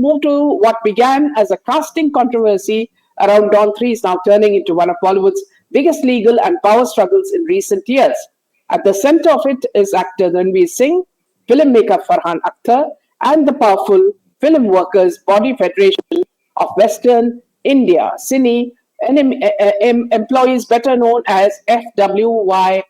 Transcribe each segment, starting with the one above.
move to what began as a casting controversy around Dawn 3 is now turning into one of Bollywood's biggest legal and power struggles in recent years. At the center of it is actor Ranveer Singh, filmmaker Farhan Akhtar, and the powerful Film Workers Body Federation of Western India, Cine, employees better known as FWYICE.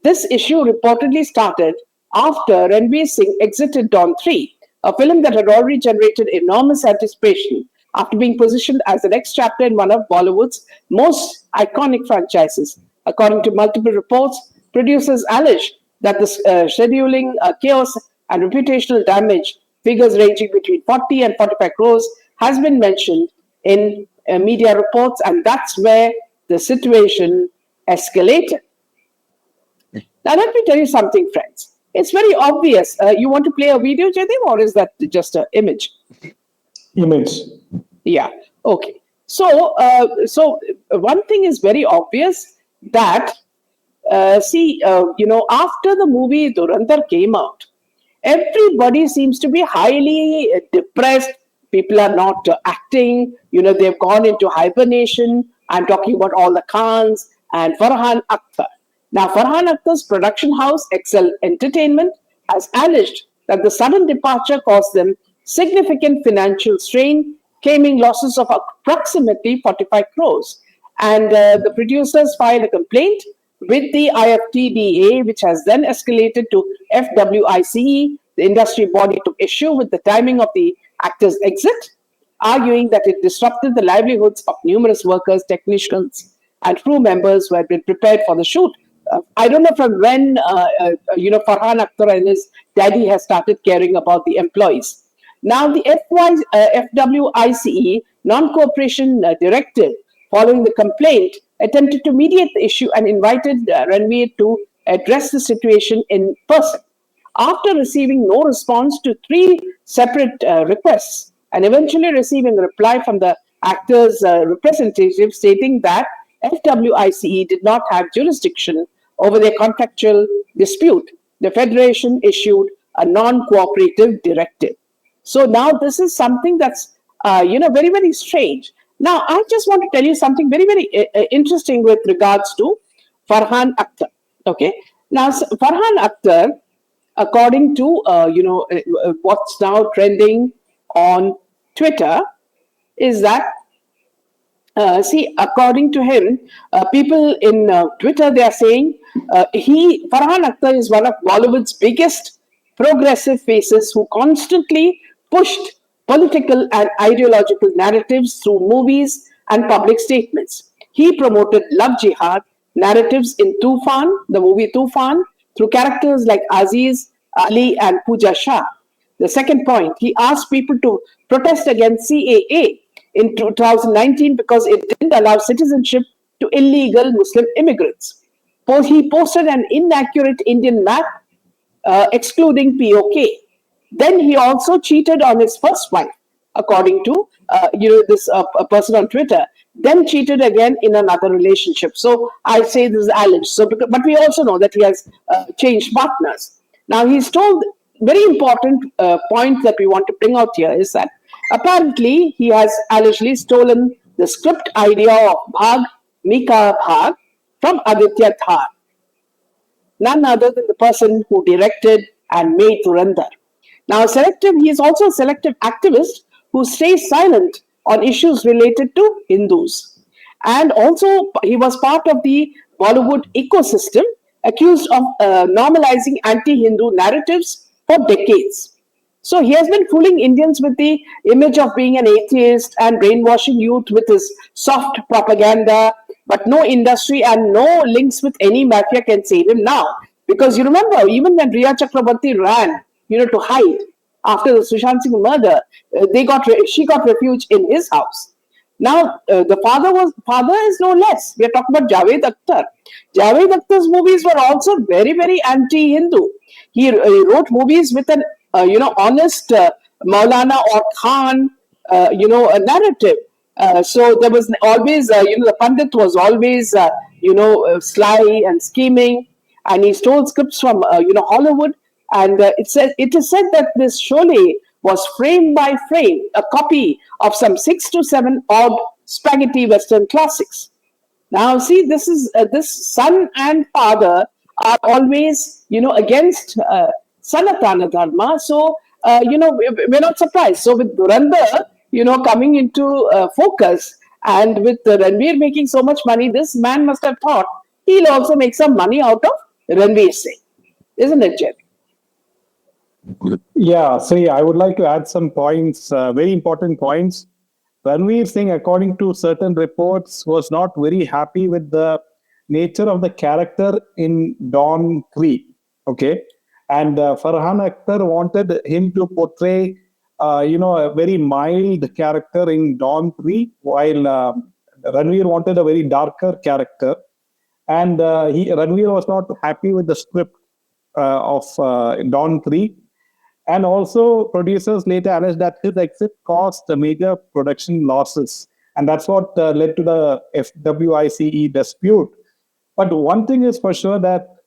This issue reportedly started after Ranveer Singh exited Dawn 3, a film that had already generated enormous anticipation after being positioned as the next chapter in one of Bollywood's most iconic franchises. According to multiple reports, producers allege that the scheduling chaos and reputational damage, figures ranging between 40 and 45 crores, has been mentioned in media reports, and that's where the situation escalated. Now, let me tell you something, friends. It's very obvious. You want to play a video, Jaideep, or is that just an image? Image. Yeah. Okay. So one thing is very obvious that after the movie Durandar came out, everybody seems to be highly depressed. People are not acting. They've gone into hibernation. I'm talking about all the Khans and Farhan Akhtar. Now, Farhan Akhtar's production house, Excel Entertainment, has alleged that the sudden departure caused them significant financial strain, claiming losses of approximately 45 crores. And the producers filed a complaint with the IFTDA, which has then escalated to FWICE. The industry body took issue with the timing of the actor's exit, arguing that it disrupted the livelihoods of numerous workers, technicians, and crew members who had been prepared for the shoot. I don't know from when, Farhan Akhtar and his daddy has started caring about the employees. Now, the FWICE non-cooperation directive, following the complaint, attempted to mediate the issue and invited Ranveer to address the situation in person. After receiving no response to 3 separate requests and eventually receiving a reply from the actor's representative stating that FWICE did not have jurisdiction over their contractual dispute, the Federation issued a non-cooperative directive. So now this is something that's, very, very strange. Now, I just want to tell you something very, very interesting with regards to Farhan Akhtar. Okay. Now, Farhan Akhtar, according to, what's now trending on Twitter, is that according to him, people in Twitter, they are saying Farhan Akhtar is one of Bollywood's biggest progressive faces who constantly pushed political and ideological narratives through movies and public statements. He promoted love jihad narratives in Tufan, the movie Tufan, through characters like Aziz, Ali, and Pooja Shah. The second point, he asked people to protest against CAA in 2019 because it didn't allow citizenship to illegal Muslim immigrants. He posted an inaccurate Indian map excluding POK. Then he also cheated on his first wife, according to this a person on Twitter. Then cheated again in another relationship. So I say this is alleged. But we also know that he has changed partners. Now he's told very important point that we want to bring out here is that apparently he has allegedly stolen the script idea of Bhag Mika Bhag from Aditya Thar, none other than the person who directed and made Dhurandhar. Now, he is also a selective activist who stays silent on issues related to Hindus. And also, he was part of the Bollywood ecosystem, accused of normalizing anti-Hindu narratives for decades. So he has been fooling Indians with the image of being an atheist and brainwashing youth with his soft propaganda, but no industry and no links with any mafia can save him now. Because you remember, even when Riya Chakrabarti ran, to hide after the Sushant Singh murder, she got refuge in his house. Now, the father is no less. We are talking about Javed Akhtar. Javed Akhtar's movies were also very, very anti-Hindu. He wrote movies with an, honest Maulana or Khan, a narrative. So there was always, the Pandit was always, sly and scheming, and he stole scripts from, Hollywood. And it is said that this Sholay was frame by frame a copy of some 6 to 7 odd spaghetti Western classics. Now, see, this son and father are always, against Sanatana Dharma. So, we're not surprised. So, with Durandar, coming into focus, and with Ranveer making so much money, this man must have thought he'll also make some money out of Ranveer Singh, isn't it, Jerry? Yeah, so yeah, I would like to add some points, very important points. Ranveer Singh, according to certain reports, was not very happy with the nature of the character in Dawn 3. Okay. And Farhan Akhtar wanted him to portray, a very mild character in Dawn 3, while Ranveer wanted a very darker character. And Ranveer was not happy with the script of Dawn 3. And also, producers later alleged that his exit caused the major production losses. And that's what led to the FWICE dispute. But one thing is for sure that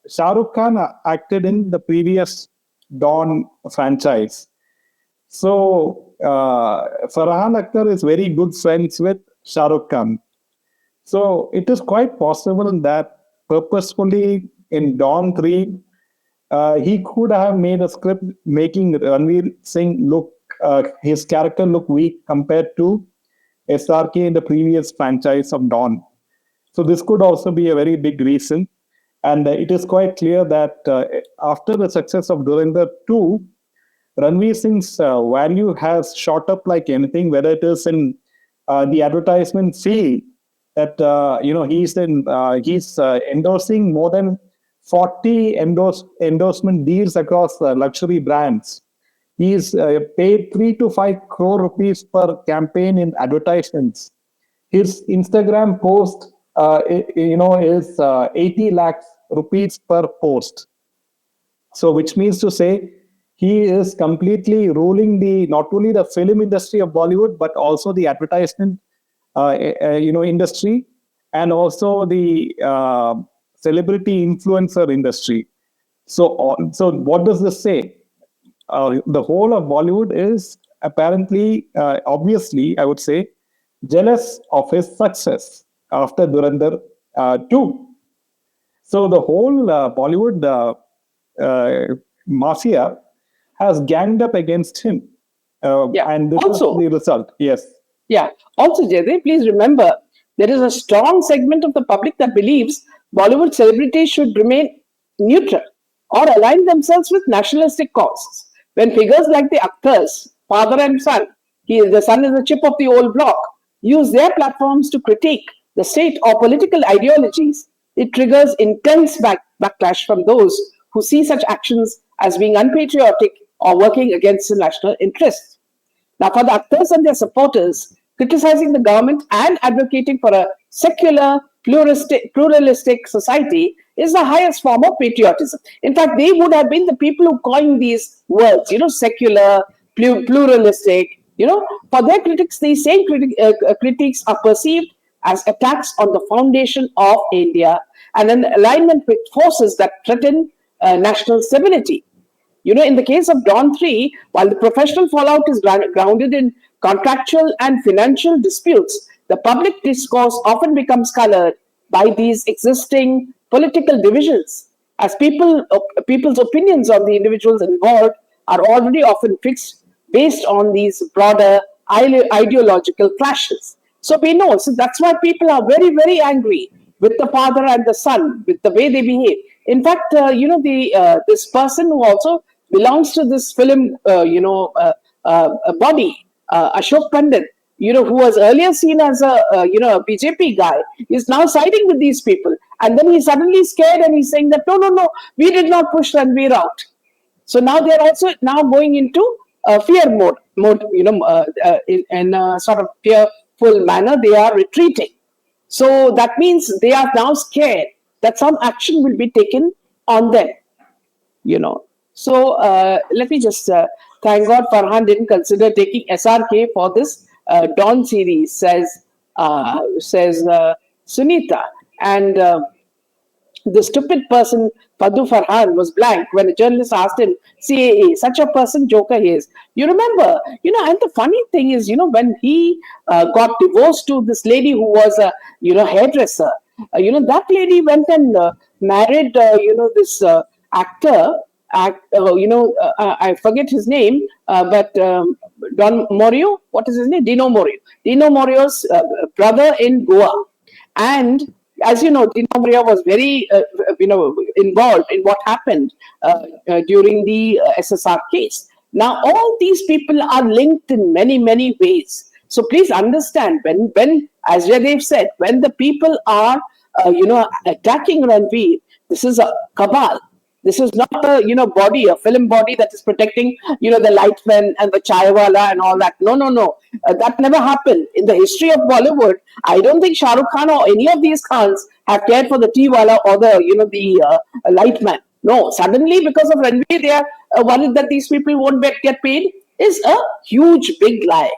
Shah Rukh Khan acted in the previous Dawn franchise. So, Farhan Akhtar is very good friends with Shah Rukh Khan. So, it is quite possible that purposefully in Dawn 3, he could have made a script making Ranveer Singh look, his character look weak compared to SRK in the previous franchise of Dawn. So this could also be a very big reason. And it is quite clear that after the success of Dhurandhar 2, Ranveer Singh's value has shot up like anything, whether it is in the advertisement field, that he's endorsing more than 40 endorsement deals across luxury brands. He's paid 3 to 5 crore rupees per campaign in advertisements. His Instagram post, is 80 lakhs rupees per post. So, which means to say, he is completely ruling the not only the film industry of Bollywood, but also the advertisement, industry, and also the celebrity influencer industry. So what does this say? The whole of Bollywood is apparently, obviously, I would say, jealous of his success after Durandar 2. So the whole Bollywood mafia has ganged up against him. Yeah. And this Also, is the result. Yes. Yeah. Also, Jaydev, please remember there is a strong segment of the public that believes Bollywood celebrities should remain neutral or align themselves with nationalistic causes. When figures like the Akhtars, father and son, the son is the chip of the old block, use their platforms to critique the state or political ideologies, it triggers intense backlash from those who see such actions as being unpatriotic or working against the national interest. Now, for the Akhtars and their supporters, criticizing the government and advocating for a secular, pluralistic society is the highest form of patriotism. In fact, they would have been the people who coined these words, secular, pluralistic. For their critics, these same critiques are perceived as attacks on the foundation of India and an alignment with forces that threaten national stability. In the case of Dawn 3, while the professional fallout is grounded in contractual and financial disputes, the public discourse often becomes colored by these existing political divisions, as people's opinions on the individuals involved are already often fixed based on these broader ideological clashes. So we know, so that's why people are very, very angry with the father and the son, with the way they behave. In fact, this person who also belongs to this film, body, Ashok Pandit, who was earlier seen as a BJP guy, is now siding with these people. And then he's suddenly scared and he's saying that, no, we did not push Ranveer out. So now they're also now going into fear mode, in a sort of fearful manner, they are retreating. So that means they are now scared that some action will be taken on them, So let me just thank God Farhan didn't consider taking SRK for this Dawn series, says Sunita. And the stupid person Padu Farhan was blank when a journalist asked him, CAA, such a person joker he is. You remember, and the funny thing is, when he got divorced to this lady who was a, hairdresser, that lady went and married, this actor, I forget his name, but Don Morio, what is his name? Dino Morio. Dino Morio's brother in Goa. And as you know, Dino Morio was very, involved in what happened during the SSR case. Now, all these people are linked in many, many ways. So please understand, when as Jaidev said, when the people are, attacking Ranveer, this is a cabal. This is not a body, a film body that is protecting the lightmen and the chaiwala and all that. No, no, no. That never happened in the history of Bollywood. I don't think Shah Rukh Khan or any of these Khans have cared for the tea wala or the lightman. No, suddenly because of Ranveer, they are worried that these people won't get paid. Is a huge big lie.